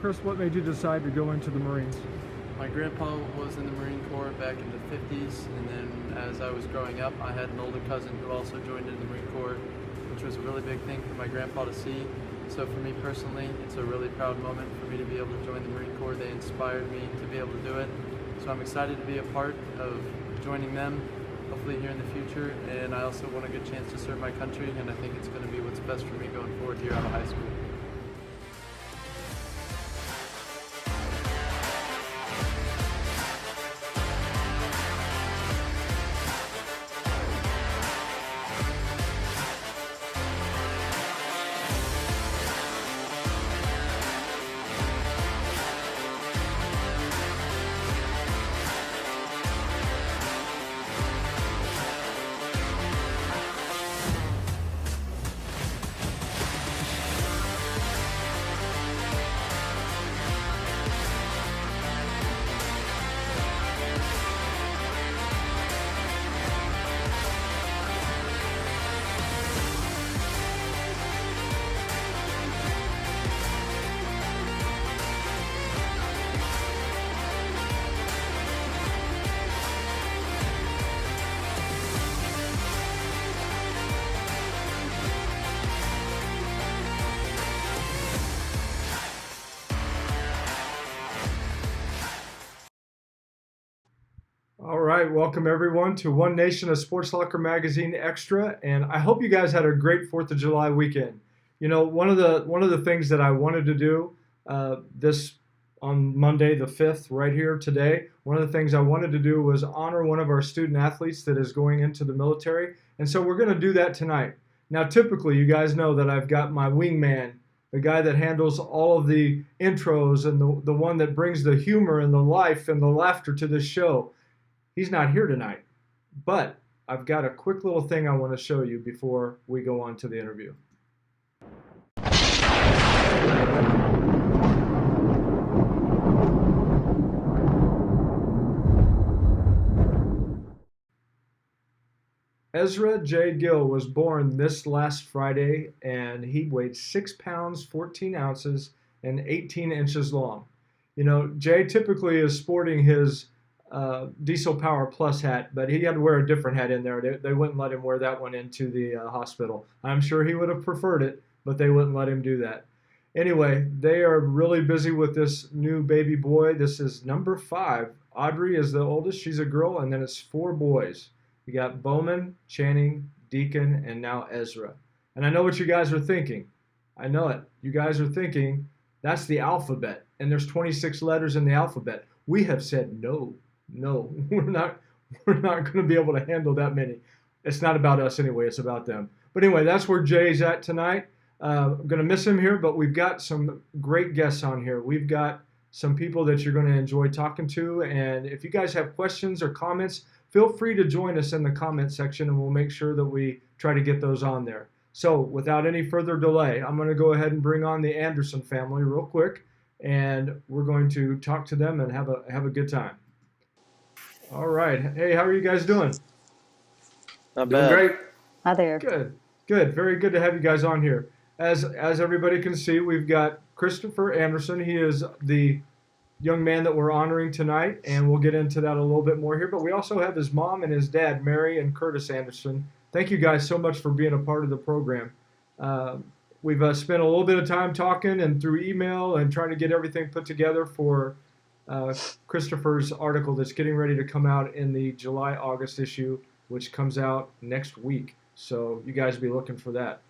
Chris, what made you decide to go into the Marines? My grandpa was in the Marine Corps back in the 50s, and then as I was growing up, I had an older cousin who also joined in the Marine Corps, which was a really big thing for my grandpa to see. So for me personally, it's a really proud moment for me to be able to join the Marine Corps. They inspired me to be able to do it. So I'm excited to be a part of joining them, hopefully here in the future. And I also want a good chance to serve my country, and I think it's going to be what's best for me going forward here out of high school. All right, welcome everyone to One Nation, a Sports Locker Magazine Extra, and I hope you guys had a great 4th of July weekend. You know, one of the things that I wanted to do this on Monday the 5th, right here today, one of the things I wanted to do was honor one of our student athletes that is going into the military, and so we're going to do that tonight. Now, typically, you guys know that I've got my wingman, the guy that handles all of the intros and the one that brings the humor and the life and the laughter to this show. He's not here tonight, but I've got a quick little thing I want to show you before we go on to the interview. Ezra J. Gill was born this last Friday, and he weighed 6 pounds, 14 ounces, and 18 inches long. You know, Jay typically is sporting his Diesel Power Plus hat, but he had to wear a different hat in there. They wouldn't let him wear that one into the hospital. I'm sure he would have preferred it, but they wouldn't let him do that. Anyway, they are really busy with this new baby boy. This is number 5. Audrey is the oldest. She's a girl, and then it's 4 boys. You got Bowman, Channing, Deacon, and now Ezra. And I know what you guys are thinking. I know it. You guys are thinking, that's the alphabet, and there's 26 letters in the alphabet. We have said no. No, we're not going to be able to handle that many. It's not about us anyway, it's about them. But anyway, that's where Jay's at tonight. I'm going to miss him here, but we've got some great guests on here. We've got some people that you're going to enjoy talking to, and if you guys have questions or comments, feel free to join us in the comment section, and we'll make sure that we try to get those on there. So without any further delay, I'm going to go ahead and bring on the Anderson family real quick, and we're going to talk to them and have a good time. All right. Hey, how are you guys doing? Not Doing bad. great. Hi there. Good. Very good to have you guys on here. As everybody can see, we've got Christopher Anderson. He is the young man that we're honoring tonight, and we'll get into that a little bit more here. But we also have his mom and his dad, Mary and Curtis Anderson. Thank you guys so much for being a part of the program. We've spent a little bit of time talking and through email and trying to get everything put together for Christopher's article that's getting ready to come out in the July-August issue, which comes out next week. So you guys be looking for that.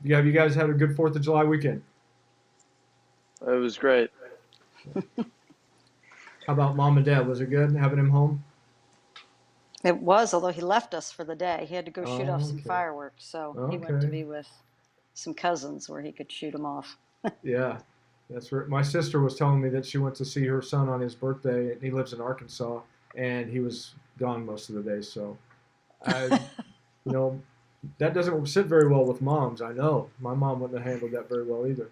You guys had a good 4th of July weekend? It was great. How about mom and dad? Was it good having him home? It was, although he left us for the day. He had to go shoot off some okay. fireworks, so he went to Okay. be with some cousins where he could shoot them off. Yeah, that's right. My sister was telling me that she went to see her son on his birthday, and he lives in Arkansas, and he was gone most of the day. So, that doesn't sit very well with moms. I know. My mom wouldn't have handled that very well either.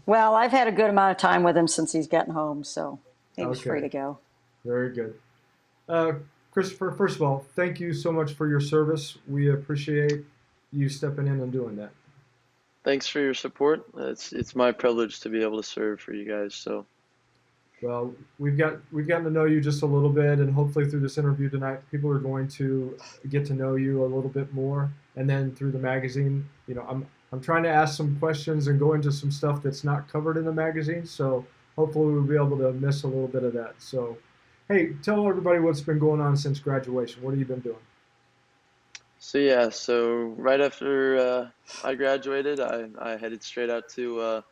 Well, I've had a good amount of time with him since he's gotten home, so he was free to go. Very good. Christopher, first of all, thank you so much for your service. We appreciate you stepping in and doing that. Thanks for your support. It's my privilege to be able to serve for you guys. So Well, we've gotten to know you just a little bit, and hopefully through this interview tonight, people are going to get to know you a little bit more. And then through the magazine, I'm trying to ask some questions and go into some stuff that's not covered in the magazine. So hopefully we'll be able to miss a little bit of that. So, hey, tell everybody what's been going on since graduation. What have you been doing? so right after I graduated, I headed straight out to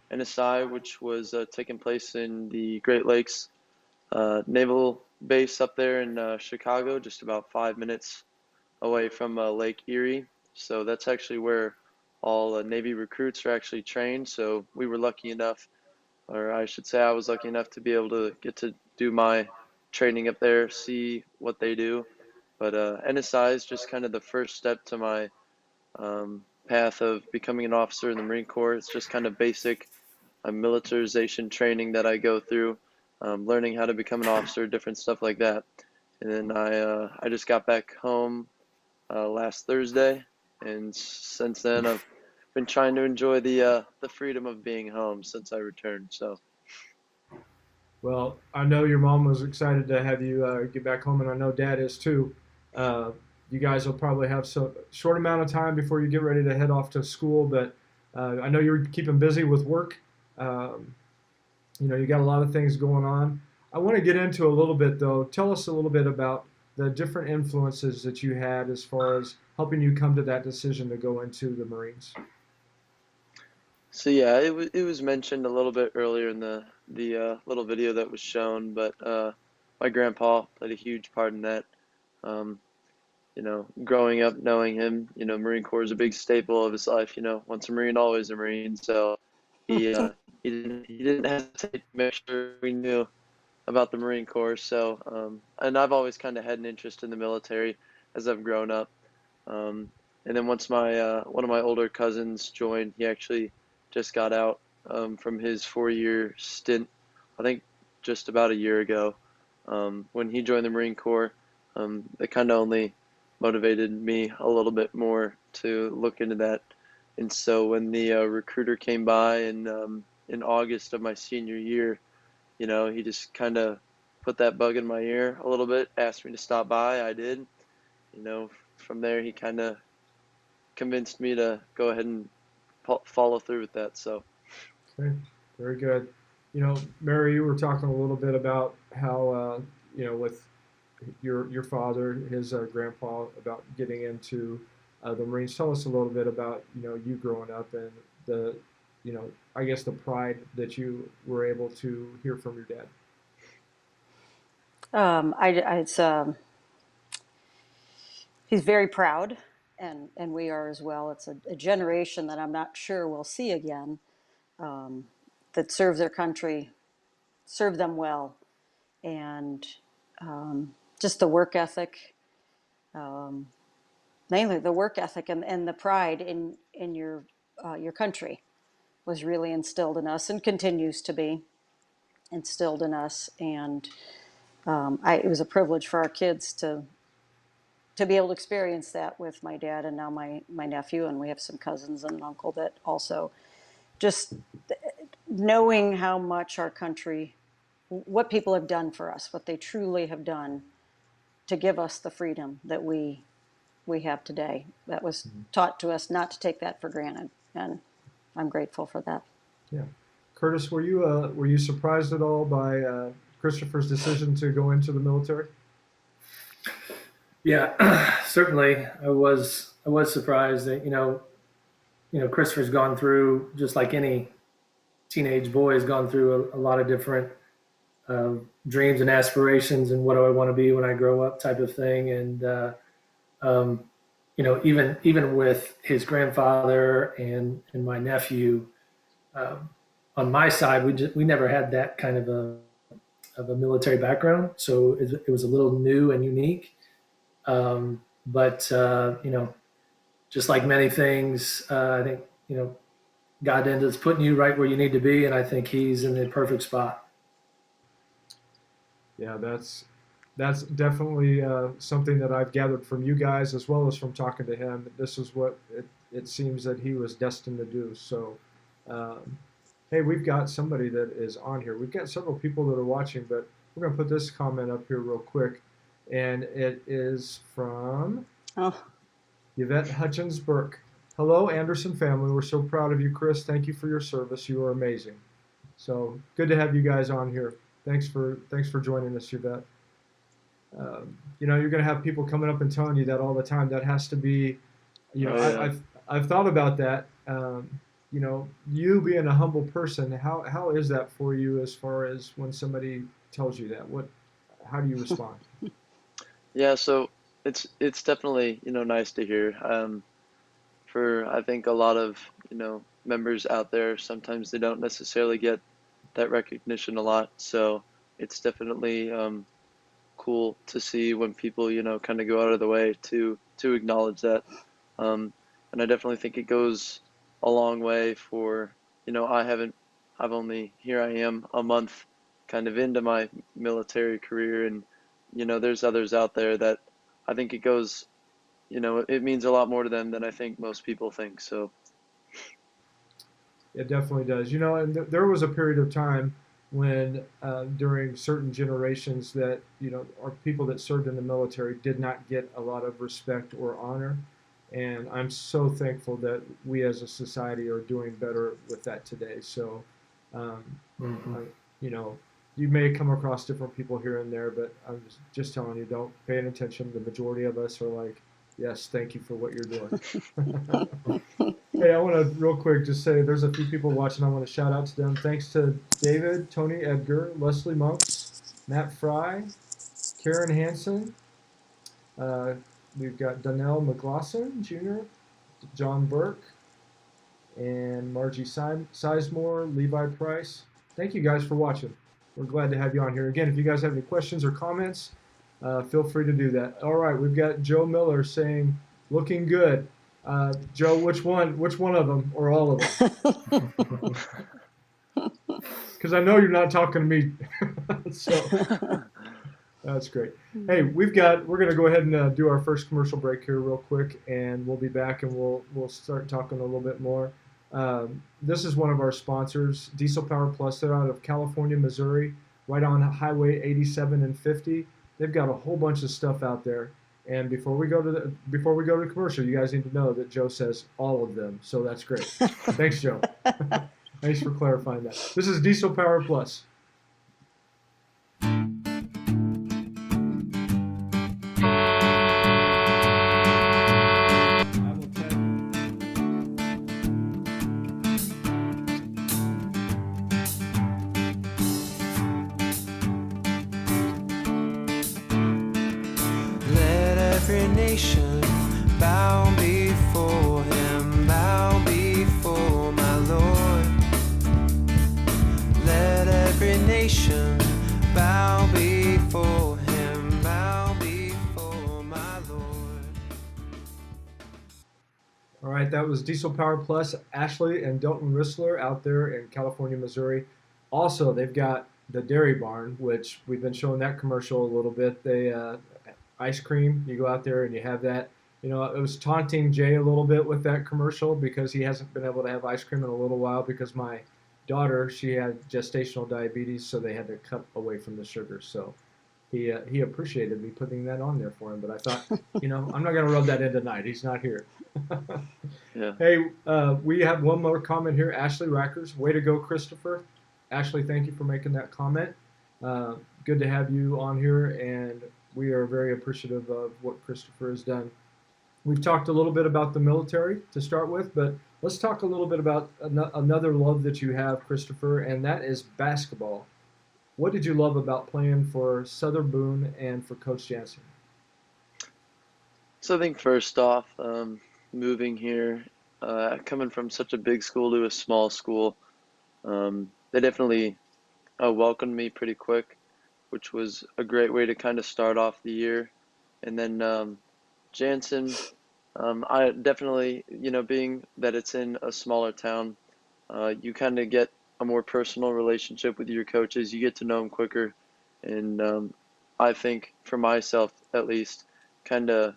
NSI, which was taking place in the Great Lakes Naval Base up there in Chicago, just about 5 minutes away from Lake Erie. So that's actually where all Navy recruits are actually trained. So we were lucky enough, or I should say I was lucky enough to be able to get to do my training up there, see what they do. But NSI is just kind of the first step to my path of becoming an officer in the Marine Corps. It's just kind of basic militarization training that I go through, learning how to become an officer, different stuff like that. And then I just got back home last Thursday, and since then I've been trying to enjoy the freedom of being home since I returned. So Well, I know your mom was excited to have you get back home, and I know Dad is too. Uh, you guys will probably have so short amount of time before you get ready to head off to school, but I know you're keeping busy with work. Um, you got a lot of things going on. I want to get into a little bit though. Tell us a little bit about the different influences that you had as far as helping you come to that decision to go into the Marines. yeah, it was mentioned a little bit earlier in the little video that was shown, but my grandpa played a huge part in that. Um, growing up knowing him, Marine Corps is a big staple of his life. Once a Marine, always a Marine. So he he didn't hesitate to make sure we knew about the Marine Corps. So and I've always kind of had an interest in the military as I've grown up. Um, and then once my one of my older cousins joined, he actually just got out from his 4-year stint, I think just about a year ago. When he joined the Marine Corps, it kind of only motivated me a little bit more to look into that. And so when the recruiter came by in August of my senior year, he just kind of put that bug in my ear a little bit, asked me to stop by. I did. From there, he kind of convinced me to go ahead and follow through with that. So, Okay, very good. Mary, you were talking a little bit about how with your father, his grandpa, about getting into the Marines. Tell us a little bit about you growing up and the I guess the pride that you were able to hear from your dad. It's he's very proud, and we are as well. It's a generation that I'm not sure we'll see again, that serve their country, serve them well, and just the work ethic, mainly the work ethic and the pride in your country was really instilled in us and continues to be instilled in us. And it was a privilege for our kids to be able to experience that with my dad and now my nephew, and we have some cousins and an uncle that also just knowing how much our country, what people have done for us, what they truly have done to give us the freedom that we have today. That was taught to us not to take that for granted, and I'm grateful for that. Yeah, Curtis, were you surprised at all by Christopher's decision to go into the military? Yeah, certainly. I was surprised that Christopher's gone through, just like any teenage boy has gone through, a lot of different uh, dreams and aspirations and what do I want to be when I grow up type of thing. And um, even with his grandfather and my nephew, um, on my side, we never had that kind of a military background, so it was a little new and unique. But just like many things, I think God ends up putting you right where you need to be, and I think he's in the perfect spot. Yeah, that's definitely something that I've gathered from you guys as well as from talking to him. This is what it seems that he was destined to do. So, um, hey, we've got somebody that is on here. We've got several people that are watching, but we're going to put this comment up here real quick. And it is from Oh, Yvette Hutchins Burke. Hello, Anderson family. We're so proud of you, Chris. Thank you for your service. You are amazing. So good to have you guys on here. Thanks for joining us, Yvette. You're going to have people coming up and telling you that all the time. That has to be, Oh yeah. I've thought about that. You being a humble person, how is that for you as far as when somebody tells you that? How do you respond? Yeah, so it's definitely, nice to hear. For I think a lot of, members out there, sometimes they don't necessarily get that recognition a lot. So it's definitely cool to see when people, kind of go out of the way to acknowledge that. And I definitely think it goes a long way for, I've only, here I am a month kind of into my military career, and, there's others out there that I think it goes, it means a lot more to them than I think most people think. So, It definitely does. And there was a period of time when, during certain generations, that our people that served in the military did not get a lot of respect or honor, and I'm so thankful that we as a society are doing better with that today. So, um, Mm-hmm. I, you know, you may come across different people here and there, but I'm just telling you, don't pay any attention. The majority of us are like, yes, thank you for what you're doing. Hey, I want to real quick just say there's a few people watching. I want to shout out to them. Thanks to David, Tony Edgar, Leslie Monks, Matt Fry, Karen Hansen. Uh, we've got Donnell McGlosson Jr., John Burke, and Margie Sizemore, Levi Price. Thank you guys for watching. We're glad to have you on here. Again, if you guys have any questions or comments, feel free to do that. All right, we've got Joe Miller saying, "Looking good." Joe, which one? Which one of them, or all of them? Because I know you're not talking to me. So that's great. Hey, we're going to go ahead and do our first commercial break here real quick, and we'll be back and we'll start talking a little bit more. This is one of our sponsors, Diesel Power Plus. They're out of California, Missouri, right on Highway 87 and 50. They've got a whole bunch of stuff out there. And before we go to commercial, you guys need to know that Joe says all of them, so that's great. Thanks, Joe. Thanks for clarifying that. This is Diesel Power Plus. Let every nation bow before him, bow before my Lord. Let every nation bow before him, bow before my Lord. All right, that was Diesel Power Plus, Ashley and Delton Rissler out there in California, Missouri. Also, they've got the Dairy Barn, which we've been showing that commercial a little bit. They ice cream. You go out there and you have that. It was taunting Jay a little bit with that commercial because he hasn't been able to have ice cream in a little while because my daughter, she had gestational diabetes, so they had to cut away from the sugar. So he appreciated me putting that on there for him. But I thought, I'm not going to rub that in tonight. He's not here. yeah. Hey, we have one more comment here. Ashley Rackers, way to go, Christopher. Ashley, thank you for making that comment. Good to have you on here, and we are very appreciative of what Christopher has done. We've talked a little bit about the military to start with, but let's talk a little bit about another love that you have, Christopher, and that is basketball. What did you love about playing for Southern Boone and for Coach Jansen? So I think first off, moving here, coming from such a big school to a small school, they definitely welcomed me pretty quick, which was a great way to kind of start off the year. And then Jansen, I definitely, being that it's in a smaller town, you kind of get a more personal relationship with your coaches. You get to know them quicker. And I think for myself, at least, kind of,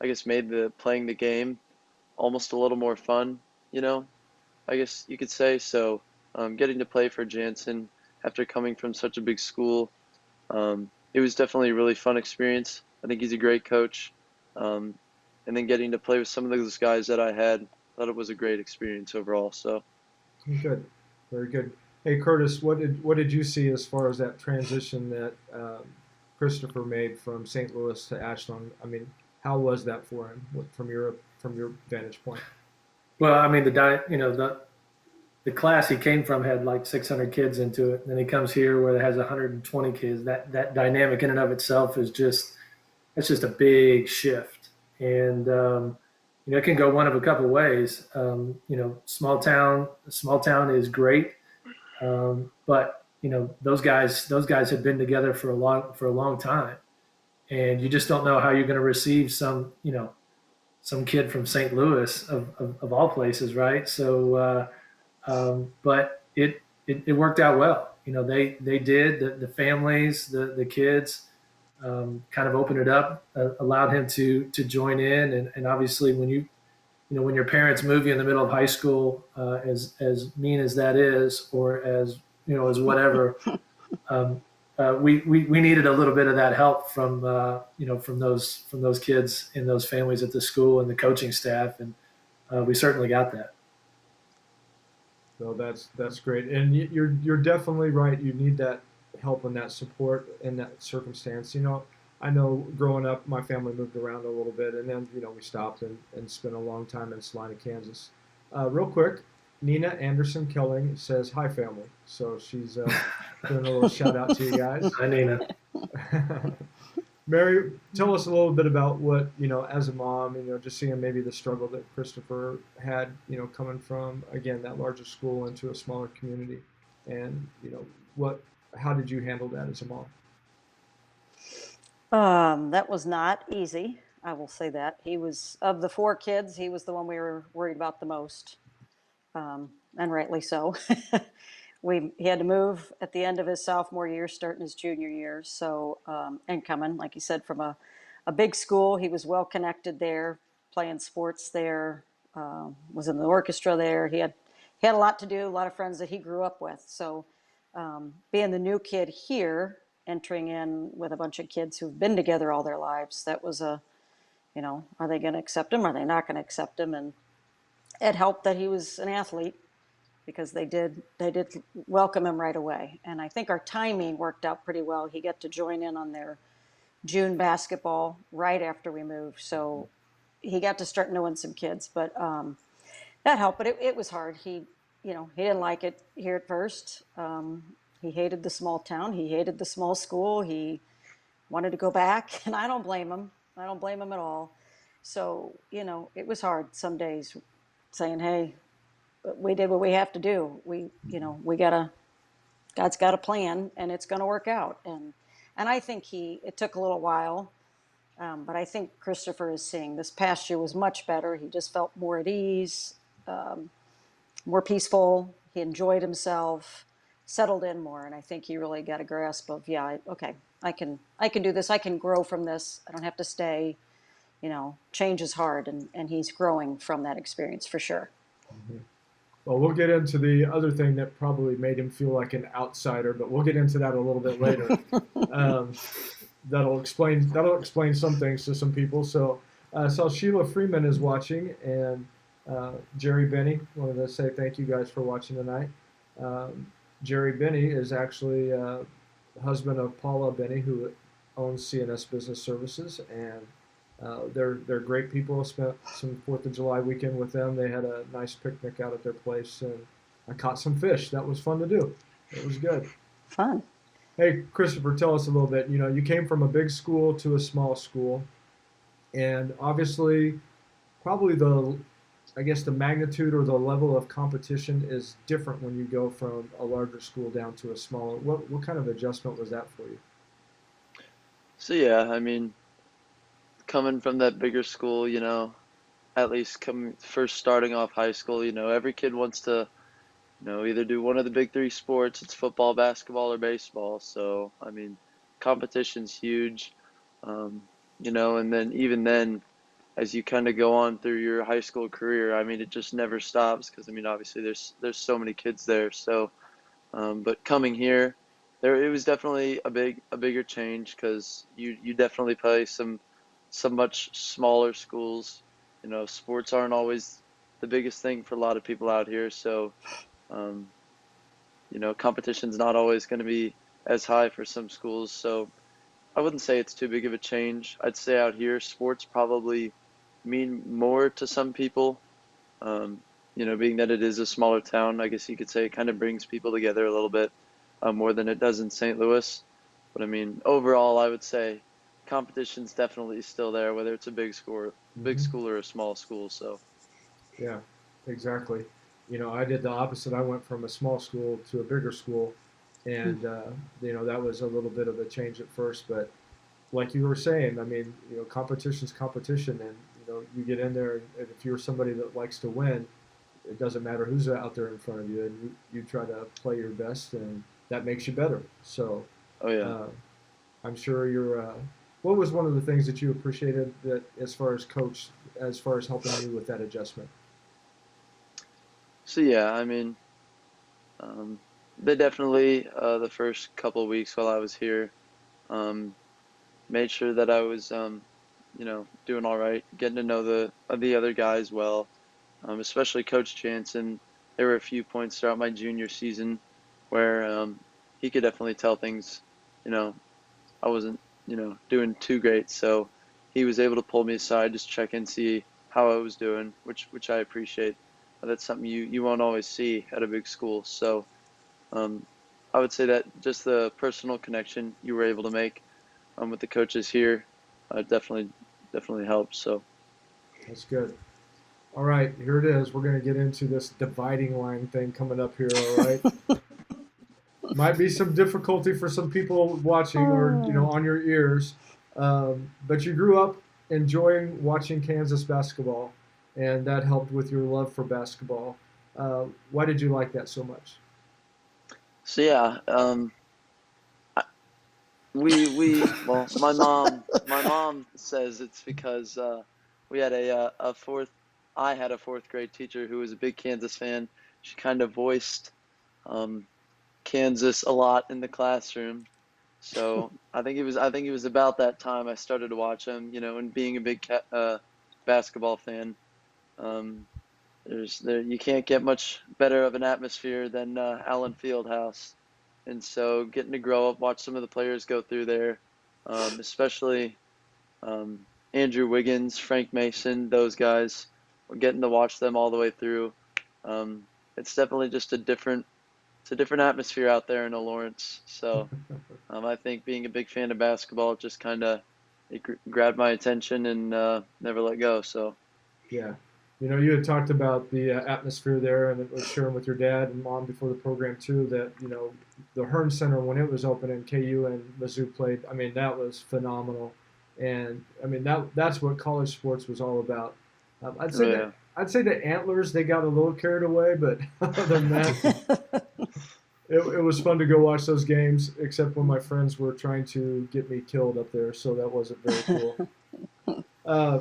I guess, made the playing the game almost a little more fun, you know, I guess you could say. So getting to play for Jansen after coming from such a big school, it was definitely a really fun experience. I think he's a great coach. Um, and then getting to play with some of those guys that I had, thought it was a great experience overall. So Good, very good. Hey Curtis, what did you see as far as that transition that Christopher made from St. Louis to Ashland? I mean, how was that for him from your vantage point? Well, I mean, the class he came from had like 600 kids into it. And then he comes here where it has 120 kids. That dynamic in and of itself is just it's just a big shift. And it can go one of a couple of ways. Small town is great, but those guys have been together for a long time, and you just don't know how you're going to receive some kid from St. Louis of all places, right? So, but it worked out well. They did the families, the kids, kind of opened it up, allowed him to join in, and obviously when your parents move you in the middle of high school, as mean as that is, or as whatever, um, we needed a little bit of that help from those kids and those families at the school and the coaching staff, and we certainly got that. So that's great, and you're definitely right. You need that help and that support in that circumstance. I know growing up, my family moved around a little bit, and then we stopped and spent a long time in Salina, Kansas. Real quick, Nina Anderson Kelling says hi, family. So she's doing a little shout out to you guys. I mean, Mary, tell us a little bit about what, as a mom, just seeing maybe the struggle that Christopher had, coming from, again, that larger school into a smaller community. And, how did you handle that as a mom? That was not easy. I will say that. He was, of the four kids, he was the one we were worried about the most, and rightly so. He had to move at the end of his sophomore year, starting his junior year. So, and coming, like you said, from a big school, he was well connected there, playing sports there, was in the orchestra there. He had a lot to do, a lot of friends that he grew up with. So, being the new kid here, entering in with a bunch of kids who've been together all their lives, that was are they going to accept him? Are they not going to accept him? And it helped that he was an athlete, because they did welcome him right away. And I think our timing worked out pretty well. He got to join in on their June basketball right after we moved. So he got to start knowing some kids, but that helped. But it was hard. He didn't like it here at first. He hated the small town. He hated the small school. He wanted to go back, and I don't blame him. I don't blame him at all. So, it was hard some days, saying, hey, we did what we have to do. We gotta, God's got a plan, and it's going to work out. And I think it took a little while, but I think Christopher is seeing this past year was much better. He just felt more at ease, more peaceful. He enjoyed himself, settled in more, and I think he really got a grasp of, yeah, okay, I can do this. I can grow from this. I don't have to stay. Change is hard, and he's growing from that experience for sure. Mm-hmm. Well, we'll get into the other thing that probably made him feel like an outsider, but we'll get into that a little bit later. um, that'll explain some things to some people. So, Sheila Freeman is watching, and Jerry Benny wanted to say thank you guys for watching tonight. Jerry Benny is actually husband of Paula Benny, who owns CNS Business Services, and they're great people. I spent some 4th of July weekend with them. They had a nice picnic out at their place, and I caught some fish. That was fun to do. It was good. Fun. Hey, Christopher, tell us a little bit. You came from a big school to a small school, and obviously, probably I guess the magnitude or the level of competition is different when you go from a larger school down to a smaller. What kind of adjustment was that for you? So yeah, I mean, coming from that bigger school, at least coming first starting off high school, every kid wants to, either do one of the big three sports. It's football, basketball, or baseball. So, I mean, competition's huge. And then even then, as you kind of go on through your high school career, I mean, it just never stops because I mean, obviously there's so many kids there. So, but coming here, there it was definitely a bigger change because you definitely play some much smaller schools. You know, sports aren't always the biggest thing for a lot of people out here. So, um, you know, competition's not always going to be as high for some schools. So I wouldn't say it's too big of a change. I'd say out here, sports probably mean more to some people. Um, you know, being that it is a smaller town, I guess you could say it kind of brings people together a little bit more than it does in St. Louis. But I mean, overall, I would say competition's definitely still there, whether it's a big Hmm. school or a small school. So, Yeah, exactly. I did the opposite. I went from a small school to a bigger school, and that was a little bit of a change at first. But like you were saying, I mean, competition's competition, and you get in there, and if you're somebody that likes to win, it doesn't matter who's out there in front of you, and you try to play your best, and that makes you better. So oh yeah. uh, I'm sure you're. What was one of the things that you appreciated that, as far as coach, as far as helping you with that adjustment? So yeah, I mean, um, they definitely the first couple of weeks while I was here. Um, Made sure that I was, doing all right, getting to know the other guys well, especially Coach Jansen. There were a few points throughout my junior season where he could definitely tell things, you know, I wasn't, doing too great. So he was able to pull me aside, just check and see how I was doing, which I appreciate. That's something you won't always see at a big school. So um, I would say that just the personal connection you were able to make with the coaches here definitely helps. So That's good. All right, here it is. We're going to get into this dividing line thing coming up here. All right, might be some difficulty for some people watching or on your ears, but you grew up enjoying watching Kansas basketball, and that helped with your love for basketball. Why did you like that so much? so yeah, I- we well, my mom says it's because we had a fourth. I had a fourth grade teacher who was a big Kansas fan. She kind of voiced um, Kansas a lot in the classroom. So I think it was about that time I started to watch them, and being a big basketball fan, um, you can't get much better of an atmosphere than Allen Fieldhouse, and so getting to grow up, watch some of the players go through there, especially um, Andrew Wiggins, Frank Mason, those guys, getting to watch them all the way through. Um, it's definitely just it's a different atmosphere out there in Lawrence. So I think being a big fan of basketball just kind of grabbed my attention and never let go. So Yeah. You had talked about the atmosphere there, and it was sharing with your dad and mom before the program too. That the Hearn Center when it was open and KU and Mizzou played. I mean, that was phenomenal, and I mean that's what college sports was all about. I'd say oh that yeah, the Antlers they got a little carried away, but other than that, it was fun to go watch those games. Except when my friends were trying to get me killed up there, so that wasn't very cool. Uh,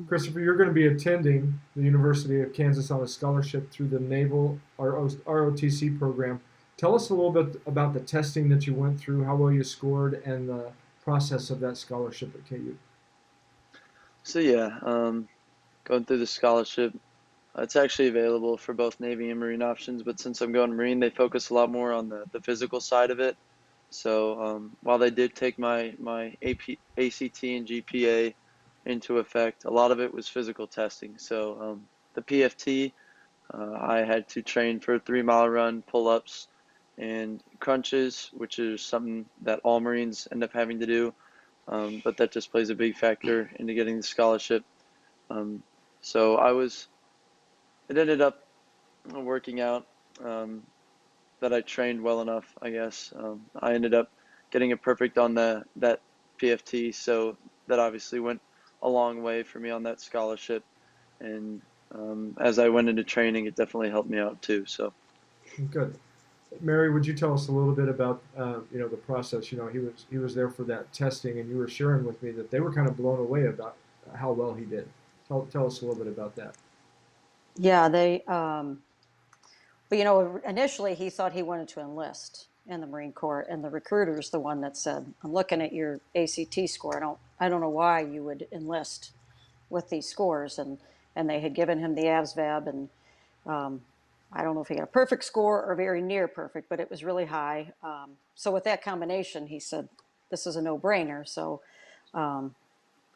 Christopher, you're going to be attending the University of Kansas on a scholarship through the Naval ROTC program. Tell us a little bit about the testing that you went through, how well you scored, and the process of that scholarship at KU. so yeah, going through the scholarship. It's actually available for both Navy and Marine options, but since I'm going Marine, they focus a lot more on the physical side of it. So while they did take my ACT and GPA into effect, a lot of it was physical testing. So the PFT, I had to train for a 3 mile run, pull ups, and crunches, which is something that all Marines end up having to do. But that just plays a big factor into getting the scholarship. Um, so it ended up working out um, that I trained well enough, I guess. I ended up getting a perfect on that PFT, so that obviously went a long way for me on that scholarship. And as I went into training, it definitely helped me out too. So Good. Mary, would you tell us a little bit about the process? He was there for that testing, and you were sharing with me that they were kind of blown away about how well he did. Tell us a little bit about that. Yeah, but initially he thought he wanted to enlist in the Marine Corps, and the recruiter's the one that said, "I'm looking at your ACT score. I don't know why you would enlist with these scores." And they had given him the ASVAB, and I don't know if he got a perfect score or very near perfect, but it was really high. So with that combination, he said, "This is a no-brainer." So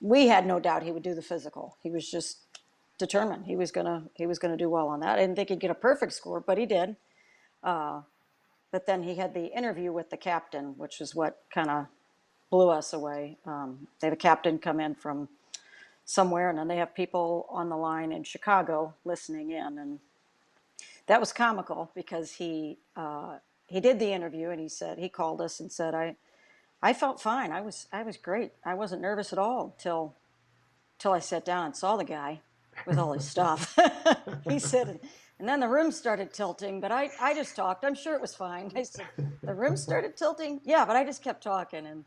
we had no doubt he would do the physical. He was just determined he was gonna do well on that. I didn't think he'd get a perfect score, but he did. But then he had the interview with the captain, which is what kind of blew us away. They have a captain come in from somewhere, and then they have people on the line in Chicago listening in, and that was comical because he did the interview, and he called us and said, I felt fine. I was great. I wasn't nervous at all till I sat down and saw the guy with all his stuff. He said, and then the room started tilting, but I just talked. I'm sure it was fine. I said, the room started tilting? Yeah, but I just kept talking. And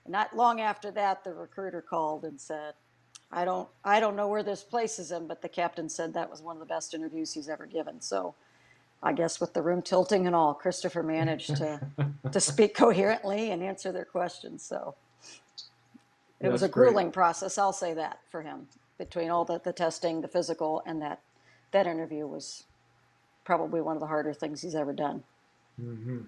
not long after that, the recruiter called and said, I don't know where this places him, but the captain said that was one of the best interviews he's ever given. So I guess with the room tilting and all, Christopher managed to speak coherently and answer their questions. So it was That's a great. grueling process, I'll say that for him. Between all the testing, the physical, and that interview was probably one of the harder things he's ever done. Hmm.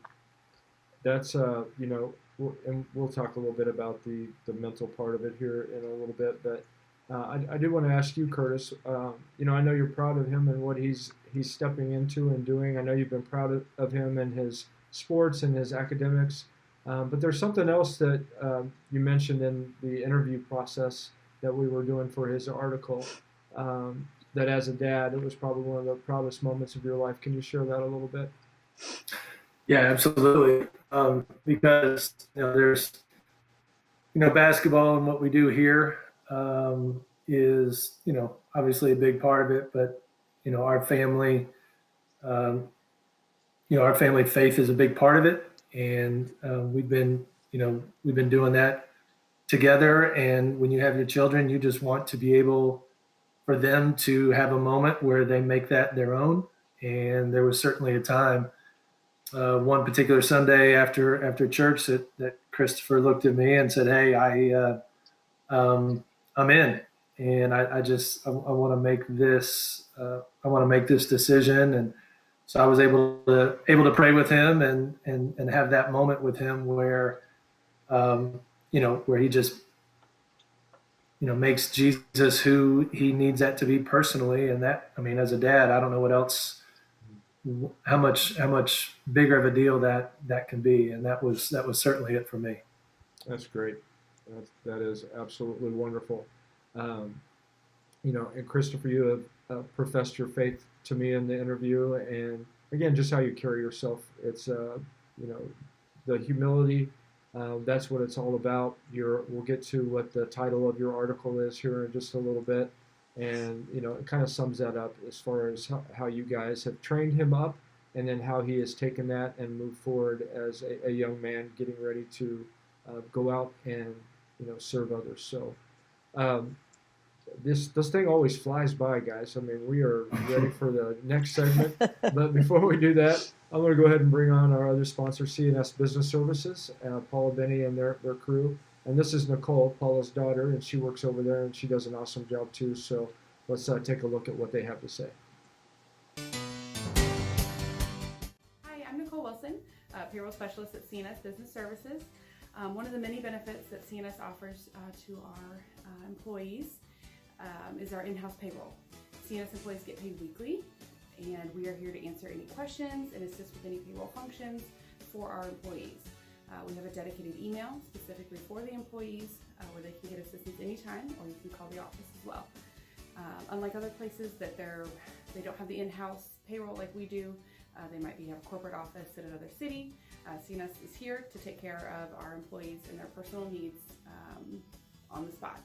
That's and we'll talk a little bit about the mental part of it here in a little bit, but I do want to ask you, Curtis. I know you're proud of him and what he's stepping into and doing. I know you've been proud of him and his sports and his academics, but there's something else that you mentioned in the interview process that we were doing for his article. That as a dad, it was probably one of the proudest moments of your life. Can you share that a little bit? Yeah, absolutely. Because there's basketball and what we do here is obviously a big part of it, but our family, um, our family faith is a big part of it, and we've been doing that together. And when you have your children, you just want to be able for them to have a moment where they make that their own. And there was certainly a time, one particular Sunday after church, that Christopher looked at me and said, "Hey, I'm in, and I want to make this decision." And so I was able to pray with him and have that moment with him where where he just makes Jesus who he needs that to be personally. And that, I mean, as a dad, I don't know what else, how much bigger of a deal that can be. And that was certainly it for me. That's great. That is absolutely wonderful. Um, and Christopher, you have professed your faith to me in the interview, and again, just how you carry yourself. It's the humility. That's what it's all about. We'll get to what the title of your article is here in just a little bit, and it kind of sums that up as far as how you guys have trained him up, and then how he has taken that and moved forward as a young man getting ready to go out and serve others. So um, this thing always flies by, guys. I mean, we are ready for the next segment, but before we do that, I'm going to go ahead and bring on our other sponsor, CNS Business Services, Paula Benny and their crew. And this is Nicole, Paula's daughter, and she works over there, and she does an awesome job too. So let's take a look at what they have to say. Hi, I'm Nicole Wilson, payroll specialist at CNS Business Services. One of the many benefits that CNS offers to our employees is our in-house payroll. CNS employees get paid weekly, and we are here to answer any questions and assist with any payroll functions for our employees. We have a dedicated email specifically for the employees where they can get assistance anytime, or you can call the office as well. Unlike other places that they don't have the in-house payroll like we do, they might have a corporate office in another city. CNS is here to take care of our employees and their personal needs on the spot.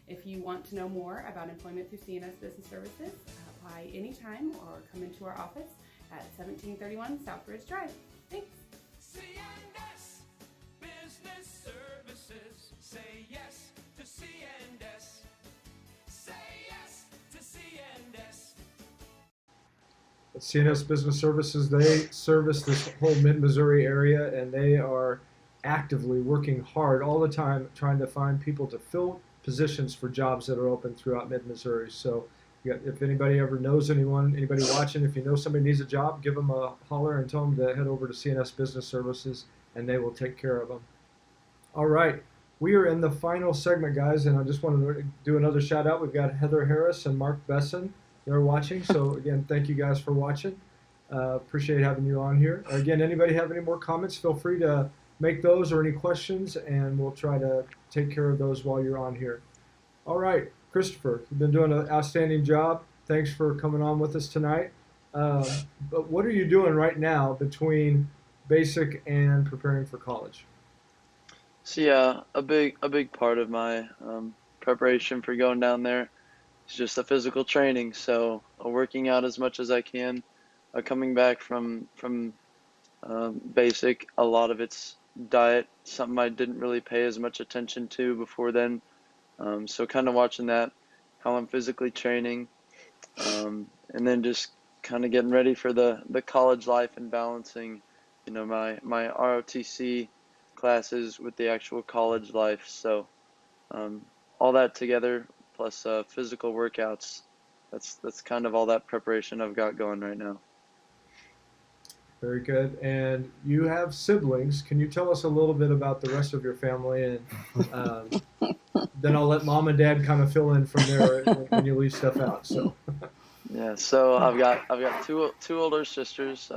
If you want to know more about employment through CNS Business Services, apply anytime or come into our office at 1731 Southbridge Drive. Thanks. CNS Business Services. Say yes to CNS. Say yes CNS Business Services, they service this whole mid-Missouri area, and they are actively working hard all the time trying to find people to fill positions for jobs that are open throughout mid-Missouri. So if anybody ever knows anyone, anybody watching, if you know somebody needs a job, give them a holler and tell them to head over to CNS Business Services, and they will take care of them. All right. We are in the final segment, guys, and I just wanted to do another shout out. We've got Heather Harris and Mark Besson. They're watching. So, again, thank you guys for watching. Appreciate having you on here. Again, anybody have any more comments, feel free to make those or any questions, and we'll try to take care of those while you're on here. All right, Christopher, you've been doing an outstanding job. Thanks for coming on with us tonight. But what are you doing right now between basic and preparing for college? So yeah, a big part of my preparation for going down there is just the physical training. So working out as much as I can. Coming back from basic, a lot of it's diet, something I didn't really pay as much attention to before then. So kind of watching that, how I'm physically training, and then just kind of getting ready for the college life and balancing, my ROTC classes with the actual college life. So all that together, plus physical workouts, that's kind of all that preparation I've got going right now. Very good. And you have siblings. Can you tell us a little bit about the rest of your family? And then I'll let mom and dad kind of fill in from there when you leave stuff out. So Yeah, so I've got two older sisters.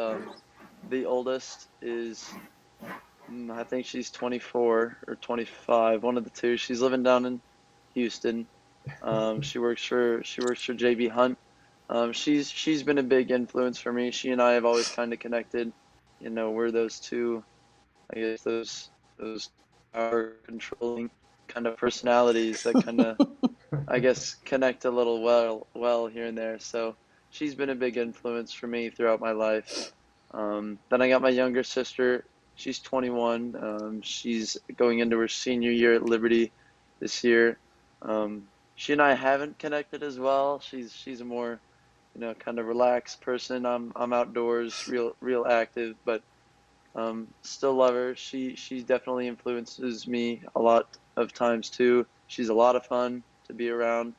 The oldest is I think she's 24 or 25, one of the two. She's living down in Houston. She works for JB Hunt. She's been a big influence for me. She and I have always kind of connected. We're those two, I guess those power controlling kind of personalities that kind of I guess connect a little well here and there. So she's been a big influence for me throughout my life. Then I got my younger sister. She's 21. She's going into her senior year at Liberty this year. She and I haven't connected as well. She's a more, kind of relaxed person. I'm outdoors, real active, but still love her. She definitely influences me a lot of times too. She's a lot of fun to be around.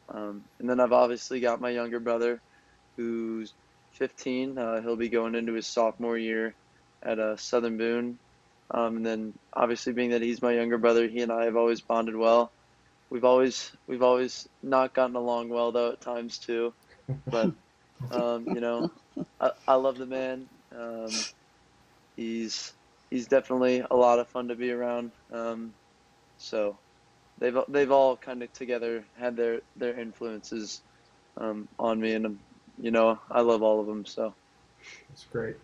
And then I've obviously got my younger brother, who's 15. He'll be going into his sophomore year at Southern Boone. And then obviously being that he's my younger brother, he and I have always bonded well. We've always not gotten along well though at times too. But I love the man. He's definitely a lot of fun to be around. So they've all kind of together had their influences on me, and I love all of them. So that's great.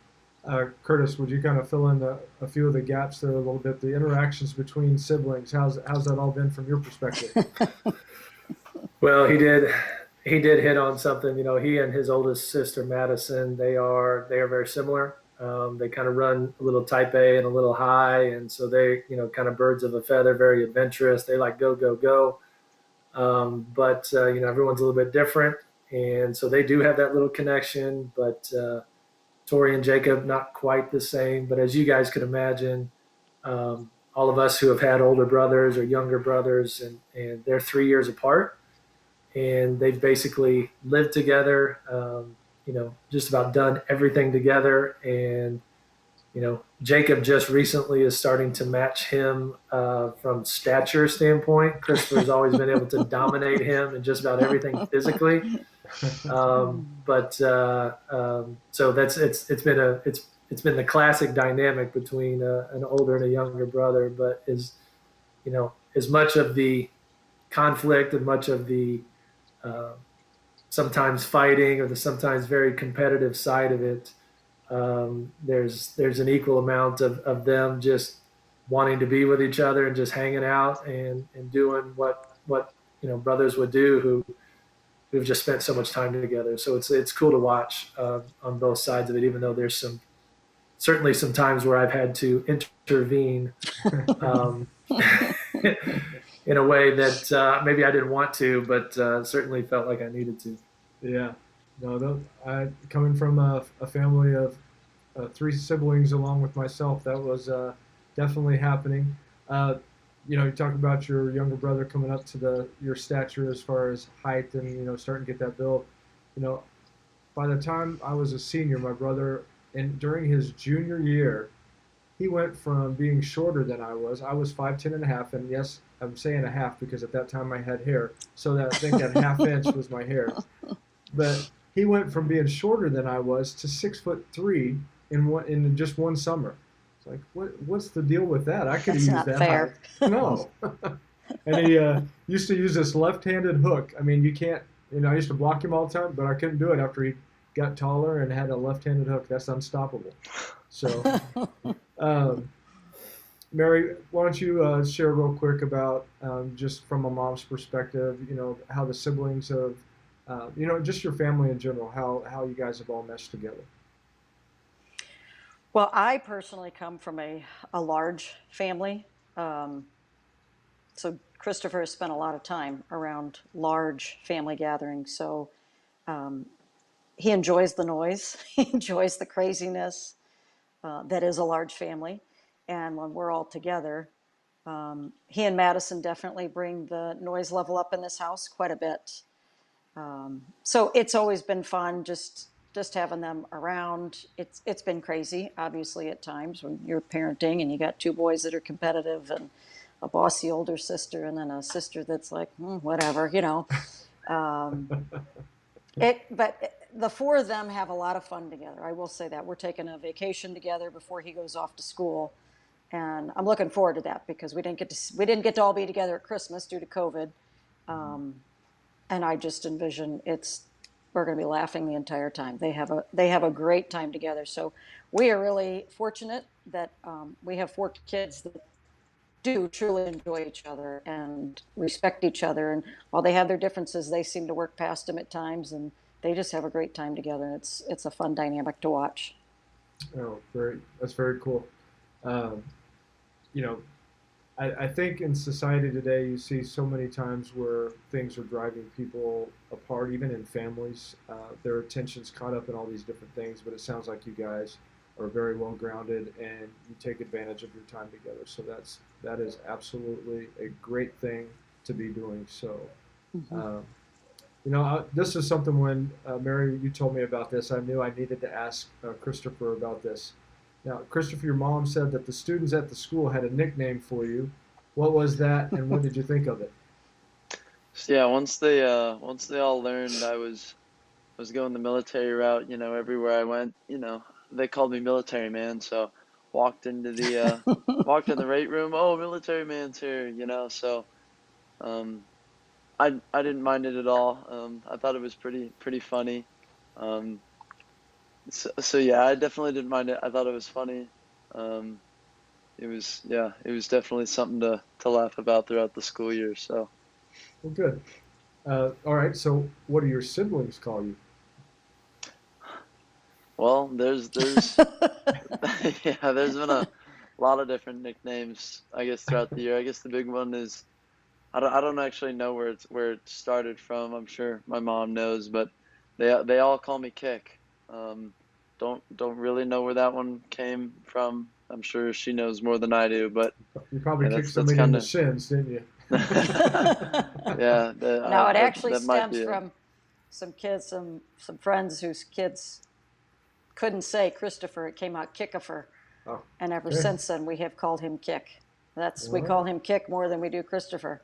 Curtis, would you kind of fill in a few of the gaps there a little bit? The interactions between siblings, how's that all been from your perspective? Well, he did hit on something. He and his oldest sister Madison, they are very similar. They kind of run a little type A and a little high, and so they kind of birds of a feather, very adventurous. They like go go go. But everyone's a little bit different, and so they do have that little connection. But Tori and Jacob, not quite the same. But as you guys could imagine, all of us who have had older brothers or younger brothers, and they're 3 years apart, and they've basically lived together, just about done everything together. And, Jacob just recently is starting to match him from stature standpoint. Christopher's always been able to dominate him in just about everything physically. So it's been the classic dynamic between an older and a younger brother. But as much of the conflict and much of the sometimes fighting or the sometimes very competitive side of it, there's an equal amount of them just wanting to be with each other and just hanging out and doing what brothers would do who've just spent so much time together. So it's cool to watch on both sides of it, even though there's certainly some times where I've had to intervene in a way that maybe I didn't want to, but certainly felt like I needed to. Yeah. No, coming from a family of three siblings along with myself, that was definitely happening. Uh, you talk about your younger brother coming up to your stature as far as height and starting to get that build. You know, by the time I was a senior, my brother, and during his junior year, he went from being shorter than I was. I was 5'10" and a half, and yes, I'm saying a half because at that time I had hair, so I think that half inch was my hair. But he went from being shorter than I was to 6'3" in just one summer. It's like, what's the deal with that? I could have That's used not that height. fair. No. And he used to use this left-handed hook. I mean, you can't. I used to block him all the time, but I couldn't do it after he got taller and had a left-handed hook. That's unstoppable. So, um, Mary, why don't you share real quick about just from a mom's perspective, how the siblings have, just your family in general, how you guys have all meshed together. Well, I personally come from a large family. Um, so Christopher has spent a lot of time around large family gatherings. So he enjoys the noise, he enjoys the craziness that is a large family. And when we're all together, he and Madison definitely bring the noise level up in this house quite a bit. So it's always been fun just having them around. It's been crazy, obviously, at times when you're parenting and you got two boys that are competitive and a bossy older sister and then a sister that's like, whatever. But the four of them have a lot of fun together. I will say that we're taking a vacation together before he goes off to school, and I'm looking forward to that because we didn't get to all be together at Christmas due to COVID. And I just envision we're going to be laughing the entire time. They have a great time together. So we are really fortunate that we have four kids that do truly enjoy each other and respect each other. And while they have their differences, they seem to work past them at times, and they just have a great time together. And it's a fun dynamic to watch. Oh, that's very cool. Um, you know, I think in society today, you see so many times where things are driving people apart, even in families. Their attention's caught up in all these different things, but it sounds like you guys are very well grounded and you take advantage of your time together. So that is absolutely a great thing to be doing. So, Mm-hmm. um, this is something when Mary, you told me about this, I knew I needed to ask Christopher about this. Now, Christopher, your mom said that the students at the school had a nickname for you. What was that, and what did you think of it? So yeah, once they all learned I was going the military route, everywhere I went, they called me military man. So walked into the walked in the weight room, oh, military man's here, So um, I didn't mind it at all. I thought it was pretty funny. Um, so yeah, I definitely didn't mind it. I thought it was funny. Um, it was definitely something to laugh about throughout the school year. So Well, good. All right, so what do your siblings call you? well, there's yeah, there's been a lot of different nicknames, I guess, throughout the year. I guess the big one is I don't actually know where it started from. I'm sure my mom knows, but they all call me Kick. Um, don't really know where that one came from. I'm sure she knows more than I do, but You probably yeah, kicked that's somebody in kind the of shins, didn't you? yeah. No, it actually That might stems be it. from some kids, some friends whose kids couldn't say Christopher. It came out Kickifer, Oh, and ever okay. since then we have called him Kick. We All right. call him Kick more than we do Christopher,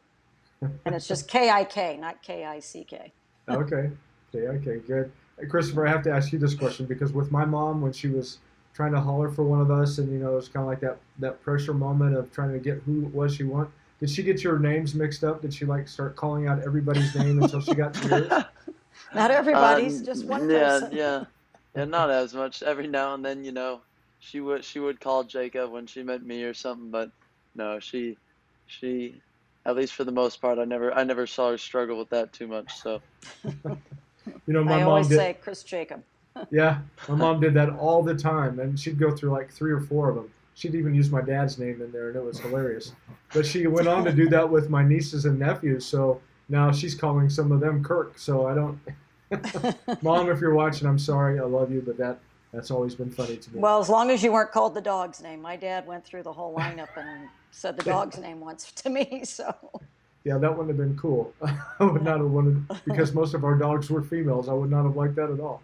and it's just K-I-K, not K-I-C-K. Okay. Okay. Okay. Good. Hey, Christopher, I have to ask you this question because with my mom, when she was trying to holler for one of us, and it was kind of like that pressure moment of trying to get who it was she want. Did she get your names mixed up? Did she like start calling out everybody's name until she got to yours? Not everybody's, just one Yeah, person. yeah, not as much. Every now and then, she would call Jacob when she met me or something, but no, she, at least for the most part, I never saw her struggle with that too much. So My I mom always did. say Chris Jacob. Yeah, my mom did that all the time, and she'd go through like three or four of them. She'd even use my dad's name in there, and it was hilarious. But she went on to do that with my nieces and nephews, so now she's calling some of them Kirk. So I don't. Mom, if you're watching, I'm sorry. I love you, but that's always been funny to me. Well, as long as you weren't called the dog's name. My dad went through the whole lineup and said the dog's name once to me. So Yeah, that wouldn't have been cool. I would not have wanted, because most of our dogs were females. I would not have liked that at all.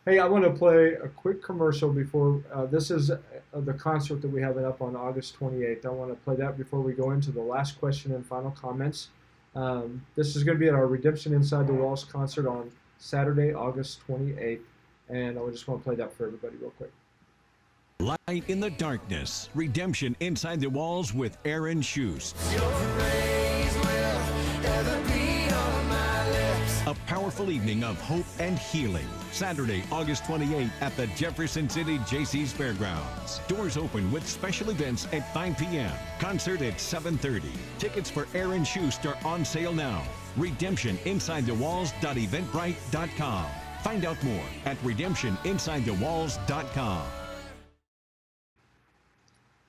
Hey, I want to play a quick commercial before this is the concert that we have it up on August 28th. I want to play that before we go into the last question and final comments. This is going to be at our Redemption Inside the Walls concert on Saturday, August 28th. And I just want to play that for everybody real quick. Light in the darkness. Redemption Inside the Walls with Aaron Schust. A powerful evening of hope and healing. Saturday, August 28th at the Jefferson City Jaycees Fairgrounds. Doors open with special events at 5 p.m. Concert at 7:30. Tickets for Aaron Schust are on sale now. RedemptionInsideTheWalls.eventbrite.com. Find out more at RedemptionInsideTheWalls.com.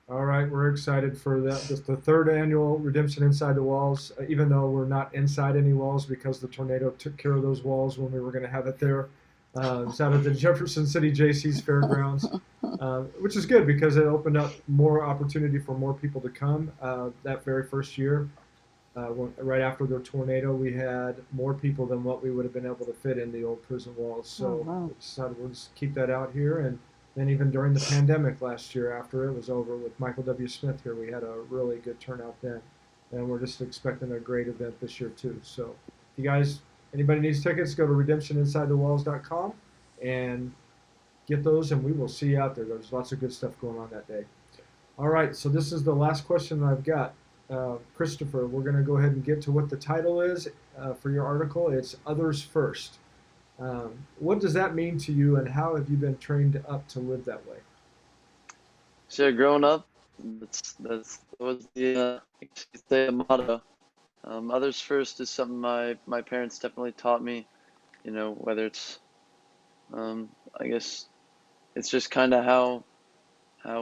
All right, we're excited for that. This is the third annual Redemption Inside the Walls, even though we're not inside any walls because the tornado took care of those walls when we were going to have it there. It's out at the Jefferson City Jaycees Fairgrounds, which is good because it opened up more opportunity for more people to come. That very first year, right after the tornado, we had more people than what we would have been able to fit in the old prison walls. So we decided we'll just keep that out here. And then even during the pandemic last year, after it was over with Michael W. Smith here, we had a really good turnout then. And we're just expecting a great event this year too. So if you guys, anybody needs tickets, go to redemptioninsidethewalls.com and get those, and we will see you out there. There's lots of good stuff going on that day. All right, so this is the last question that I've got. Christopher, we're going to go ahead and get to what the title is for your article. It's Others First. What does that mean to you, and how have you been trained up to live that way? So growing up, that was the I guess you could say the motto. Others first is something my parents definitely taught me. You know, whether it's I guess it's just kind of how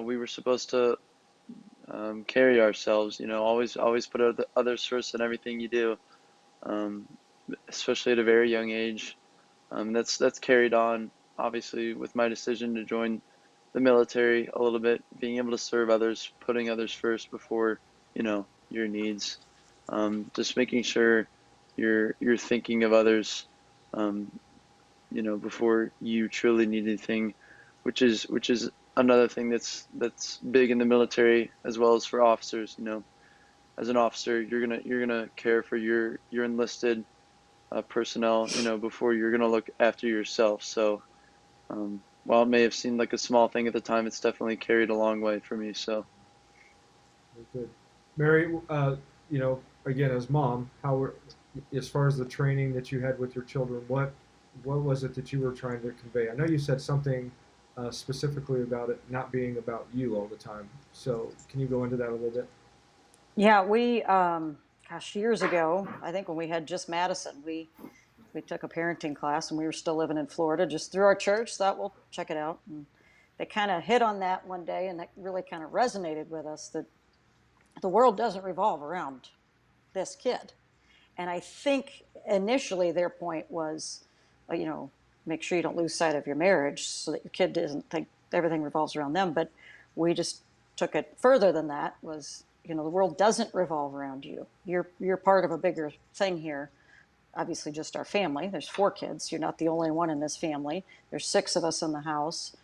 we were supposed to carry ourselves. You know, always put others first in everything you do, um, especially at a very young age. That's carried on obviously with my decision to join the military a little bit, being able to serve others, putting others first before your needs, just making sure you're thinking of others, before you truly need anything, which is another thing that's big in the military as well as for officers. You know, as an officer, you're gonna care for your enlisted personnel, before you're gonna look after yourself. So while it may have seemed like a small thing at the time, it's definitely carried a long way for me. So Very good. Mary, again, as mom, as far as the training that you had with your children, what was it that you were trying to convey? I know you said something specifically about it not being about you all the time. So can you go into that a little bit? yeah, we years ago, I think when we had just Madison, we took a parenting class and we were still living in Florida, just through our church. Thought we'll check it out. And they kind of hit on that one day, and that really kind of resonated with us, that the world doesn't revolve around this kid. And I think initially their point was, make sure you don't lose sight of your marriage so that your kid doesn't think everything revolves around them. But we just took it further than that. Was, the world doesn't revolve around you. You're part of a bigger thing here. Obviously, just our family. There's 4 kids. You're not the only one in this family. There's 6 of us in the house.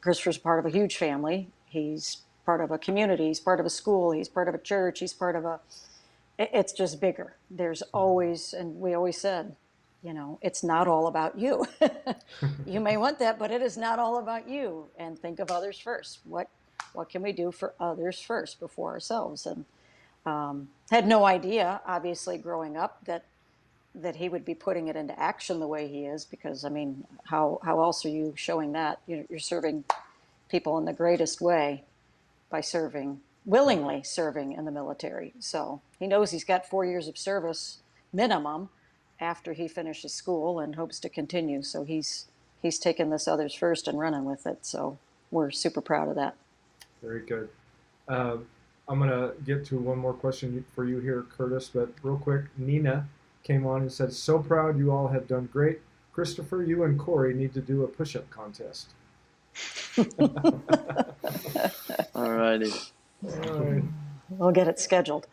Christopher's part of a huge family. He's part of a community. He's part of a school. He's part of a church. He's part of it's just bigger. There's always, and we always said, it's not all about you. You may want that, but it is not all about you. And think of others first. What can we do for others first before ourselves? And had no idea, obviously, growing up, that he would be putting it into action the way he is, because, how else are you showing that? You're serving people in the greatest way by willingly serving in the military. So he knows he's got 4 years of service minimum after he finishes school and hopes to continue. So he's taken this others first and running with it. So we're super proud of that. Very good. I'm going to get to one more question for you here, Curtis, but real quick, Nina came on and said, "So proud, you all have done great. Christopher, you and Corey need to do a push-up contest." Alrighty. All right. We'll get it scheduled.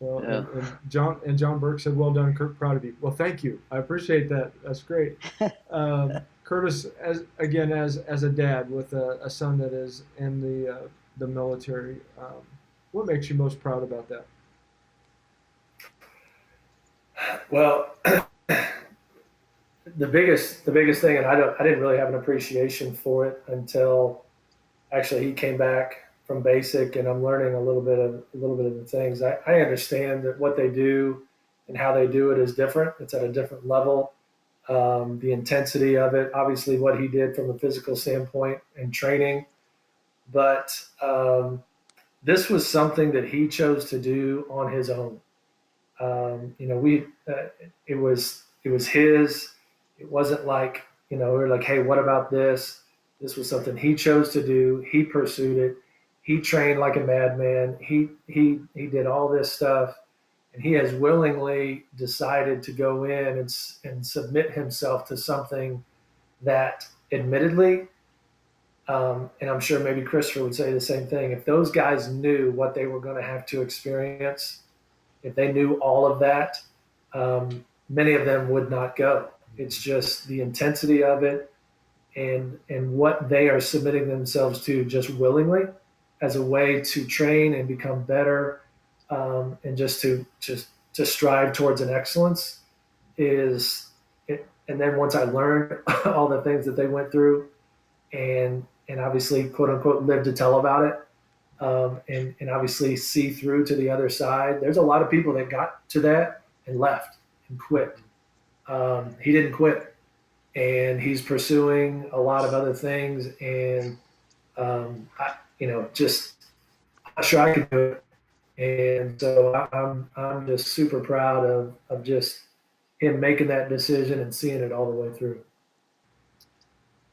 Well, Yeah. and John Burke said, "Well done, Kurt. Proud of you." Well, thank you. I appreciate that. That's great. Curtis, as a dad with a son that is in the military, what makes you most proud about that? Well, the biggest thing, and I didn't really have an appreciation for it until actually he came back from basic, and I'm learning a little bit of the things. I understand that what they do and how they do it is different. It's at a different level. The intensity of it, obviously, what he did from a physical standpoint and training, but this was something that he chose to do on his own. We it was his. It wasn't like we were like, hey, what about this? This was something he chose to do. He pursued it. He trained like a madman. He did all this stuff, and he has willingly decided to go in and submit himself to something that, admittedly, and I'm sure maybe Christopher would say the same thing. If those guys knew what they were going to have to experience, if they knew all of that, many of them would not go. It's just the intensity of it and what they are submitting themselves to just willingly as a way to train and become better, and just to strive towards an excellence is it. And then once I learned all the things that they went through and obviously quote unquote live to tell about it, and obviously see through to the other side. There's a lot of people that got to that and left and quit. He didn't quit, and he's pursuing a lot of other things. And just I'm not sure I could do it. And so I'm just super proud of just him making that decision and seeing it all the way through.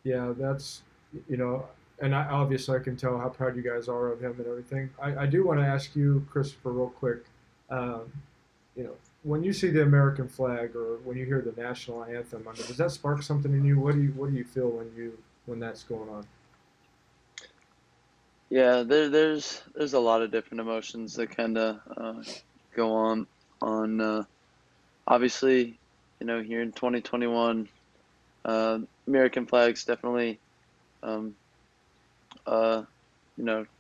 Yeah, that's you know, and obviously I can tell how proud you guys are of him and everything. I do want to ask you, Christopher, real quick. Um, when you see the American flag or when you hear the national anthem, I mean, does that spark something in you? What do you feel when that's going on? Yeah, there's a lot of different emotions that kind of go on. Obviously, here in 2021, American flags definitely um,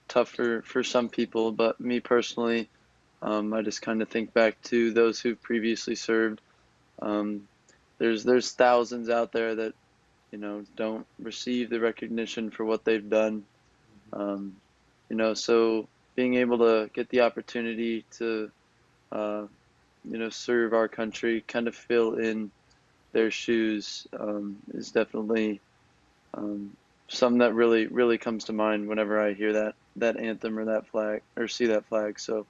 tough for some people, but me personally, I just kind of think back to those who've previously served. Um, there's thousands out there that don't receive the recognition for what they've done. Um, so being able to get the opportunity to uh, serve our country, kind of fill in their shoes, is definitely something that really comes to mind whenever I hear that anthem or that flag or see that flag. So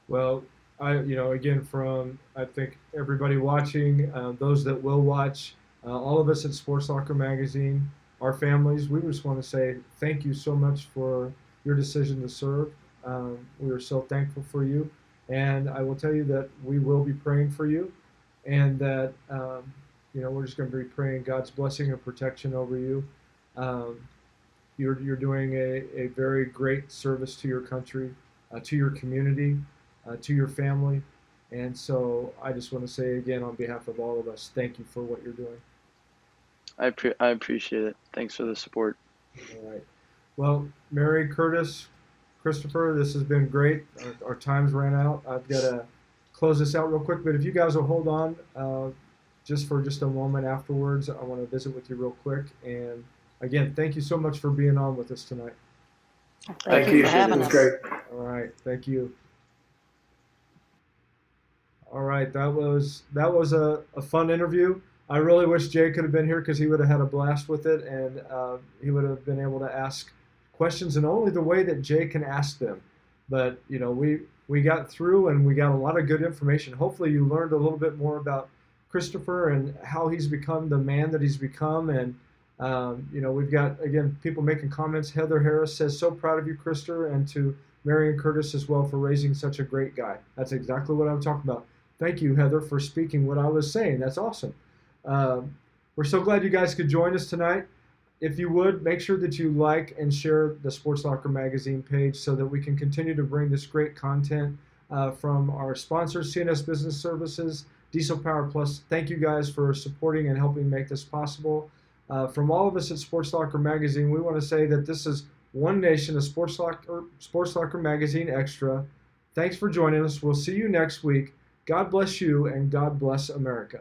Well, again, from I think everybody watching, those that will watch, all of us at Sports Locker Magazine, our families, we just want to say thank you so much for your decision to serve. We are so thankful for you, and I will tell you that we will be praying for you, and that we're just going to be praying God's blessing and protection over you. Um, you're doing a very great service to your country, to your community, to your family. And so I just want to say again, on behalf of all of us, thank you for what you're doing. I appreciate it. Thanks for the support. All right. Well, Mary, Curtis, Christopher, this has been great. Our time's ran out. I've got to close this out real quick, but if you guys will hold on just for a moment afterwards, I want to visit with you real quick. And again, thank you so much for being on with us tonight. Thank you for having It was us. great. All right. Thank you. All right, that was a fun interview. I really wish Jay could have been here because he would have had a blast with it, and he would have been able to ask questions in only the way that Jay can ask them. But we got through and we got a lot of good information. Hopefully, you learned a little bit more about Christopher and how he's become the man that he's become. And we've got again people making comments. Heather Harris says, "So proud of you, Christopher," and to Marion Curtis as well for raising such a great guy. That's exactly what I'm talking about. Thank you, Heather, for speaking what I was saying. That's awesome. We're so glad you guys could join us tonight. If you would, make sure that you like and share the Sports Locker magazine page so that we can continue to bring this great content from our sponsors, CNS Business Services, Diesel Power Plus. Thank you guys for supporting and helping make this possible. From all of us at Sports Locker Magazine, we want to say that this is One Nation, a Sports Locker Magazine Extra. Thanks for joining us. We'll see you next week. God bless you, and God bless America.